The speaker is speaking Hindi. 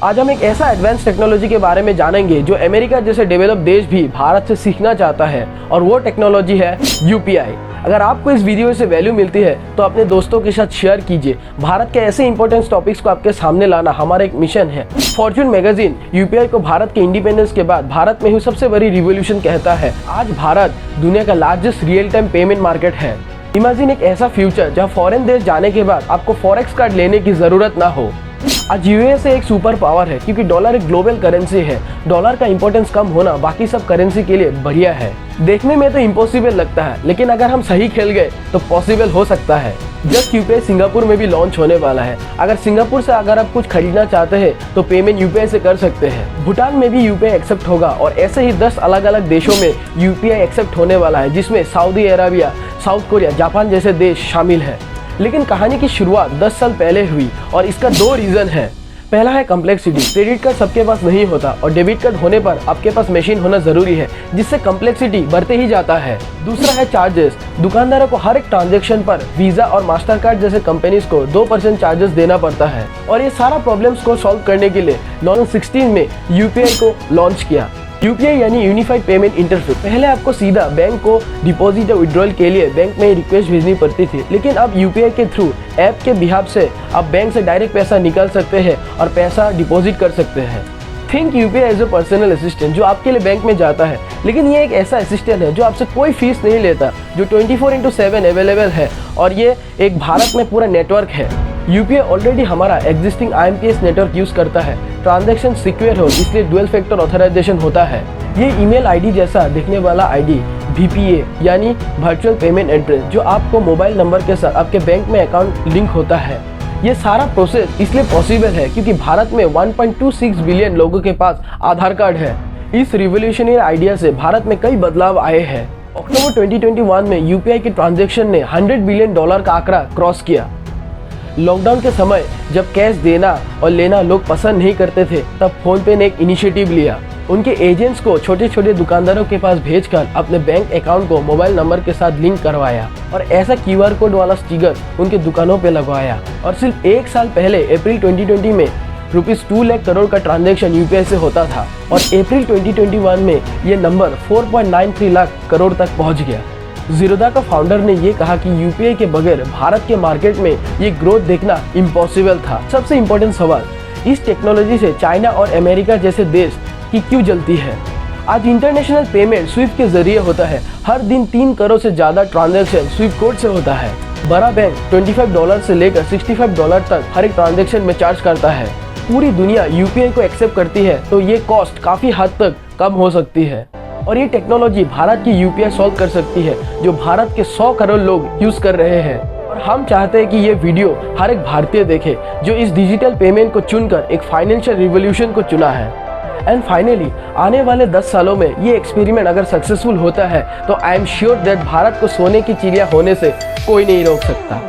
आज हम एक ऐसा एडवांस टेक्नोलॉजी के बारे में जानेंगे जो अमेरिका जैसे डेवलप देश भी भारत से सीखना चाहता है, और वो टेक्नोलॉजी है यूपीआई। अगर आपको इस वीडियो से वैल्यू मिलती है तो अपने दोस्तों के साथ शेयर कीजिए। भारत के ऐसे इंपॉर्टेंट टॉपिक्स को आपके सामने लाना हमारा एक मिशन है। फॉर्च्यून मैगजीन यूपीआई को भारत के इंडिपेंडेंस के बाद भारत में हुई सबसे बड़ी रिवॉल्यूशन कहता है। आज भारत दुनिया का largest real time payment market है। इमेजिन एक ऐसा फ्यूचर जहाँ फॉरेन देश जाने के बाद आपको फॉरेक्स कार्ड लेने की जरूरत ना हो। आज यूएस एक सुपर पावर है क्योंकि डॉलर एक ग्लोबल करेंसी है। डॉलर का इंपॉर्टेंस कम होना बाकी सब करेंसी के लिए बढ़िया है। देखने में तो इम्पॉसिबल लगता है, लेकिन अगर हम सही खेल गए तो पॉसिबल हो सकता है। जस्ट यूपीआई सिंगापुर में भी लॉन्च होने वाला है। अगर सिंगापुर से अगर आप कुछ खरीदना चाहते हैं तो पेमेंट यूपीआई से कर सकते हैं। भूटान में भी यूपीआई एक्सेप्ट होगा और ऐसे ही 10 अलग अलग देशों में यूपीआई एक्सेप्ट होने वाला है, जिसमें Saudi Arabia, south Korea, Japan जैसे देश शामिल है। लेकिन कहानी की शुरुआत 10 साल पहले हुई और इसका 2 रीजन है। पहला है कम्प्लेक्सिटी। क्रेडिट कार्ड सबके पास नहीं होता और डेबिट कार्ड होने पर आपके पास मशीन होना जरूरी है, जिससे कम्प्लेक्सिटी बढ़ते ही जाता है। दूसरा है चार्जेस। दुकानदारों को हर एक ट्रांजैक्शन पर वीजा और मास्टर कार्ड जैसे कंपनीज को 2% चार्जेस देना पड़ता है, और ये सारा प्रॉब्लम्स को सॉल्व करने के लिए 2016 में यूपीआई को लॉन्च किया। यूपीआई यानी यूनिफाइड पेमेंट इंटरफेस। पहले आपको सीधा बैंक को डिपॉजिट या विड्रॉल के लिए बैंक में रिक्वेस्ट भेजनी पड़ती थी, लेकिन अब यूपीआई के थ्रू ऐप के बिहाफ से आप बैंक से डायरेक्ट पैसा निकाल सकते हैं और पैसा डिपॉजिट कर सकते हैं। Think UPI as a personal assistant जो आपके लिए बैंक में जाता है, लेकिन ये एक ऐसा असिस्टेंट है जो आपसे कोई फीस नहीं लेता, जो 24/7 अवेलेबल है, और ये एक भारत में पूरा नेटवर्क है। यूपीआई ऑलरेडी हमारा एग्जिस्टिंग आईएमपीएस नेटवर्क यूज करता है। ट्रांजैक्शन सिक्योर हो इसलिए डुअल फैक्टर ऑथराइजेशन होता है। ये ईमेल आईडी जैसा दिखने वाला आईडी वीपीए यानी वर्चुअल पेमेंट एड्रेस, जो आपको मोबाइल नंबर के साथ आपके बैंक में अकाउंट लिंक होता है। ये सारा प्रोसेस इसलिए पॉसिबल है क्योंकि भारत में 1.26 बिलियन लोगों के पास आधार कार्ड है। इस रिवोल्यूशनरी आइडिया से भारत में कई बदलाव आए हैं। अक्टूबर 2021 में यूपीआई के ट्रांजैक्शन ने $100 बिलियन का आंकड़ा क्रॉस किया। लॉकडाउन के समय जब कैश देना और लेना लोग पसंद नहीं करते थे, तब फोनपे ने एक इनिशिएटिव लिया। उनके एजेंट्स को छोटे छोटे दुकानदारों के पास भेजकर अपने बैंक अकाउंट को मोबाइल नंबर के साथ लिंक करवाया और ऐसा क्यूआर कोड वाला स्टिकर उनके दुकानों पे लगवाया। और सिर्फ 1 साल पहले अप्रैल 2020 में ₹2 लाख करोड़ का ट्रांजैक्शन यूपीआई से होता था, और अप्रैल 2021 में ये नंबर 4.93 लाख करोड़ तक पहुँच गया। ज़ीरोधा का फाउंडर ने ये कहा कि यूपीआई के बगैर भारत के मार्केट में ये ग्रोथ देखना इम्पॉसिबल था। सबसे इम्पोर्टेंट सवाल, इस टेक्नोलॉजी से चाइना और अमेरिका जैसे देश की क्यों जलती है? आज इंटरनेशनल पेमेंट स्विफ्ट के जरिए होता है। हर दिन 3 करोड़ से ज़्यादा ट्रांजैक्शन स्विफ्ट कोड से होता है। बड़ा बैंक $25 से लेकर $65 तक हर एक ट्रांजैक्शन में चार्ज करता है। पूरी दुनिया यूपीआई को एक्सेप्ट करती है तो ये कॉस्ट काफ़ी हद तक कम हो सकती है, और ये टेक्नोलॉजी भारत की यूपीआई सॉल्व कर सकती है, जो भारत के 100 करोड़ लोग यूज कर रहे हैं। और हम चाहते हैं कि ये वीडियो हर एक भारतीय देखे जो इस डिजिटल पेमेंट को चुनकर एक फाइनेंशियल रिवॉल्यूशन को चुना है। एंड फाइनली, आने वाले 10 सालों में ये एक्सपेरिमेंट अगर सक्सेसफुल होता है तो I am sure that Bharat को सोने की चिड़िया होने से कोई नहीं रोक सकता।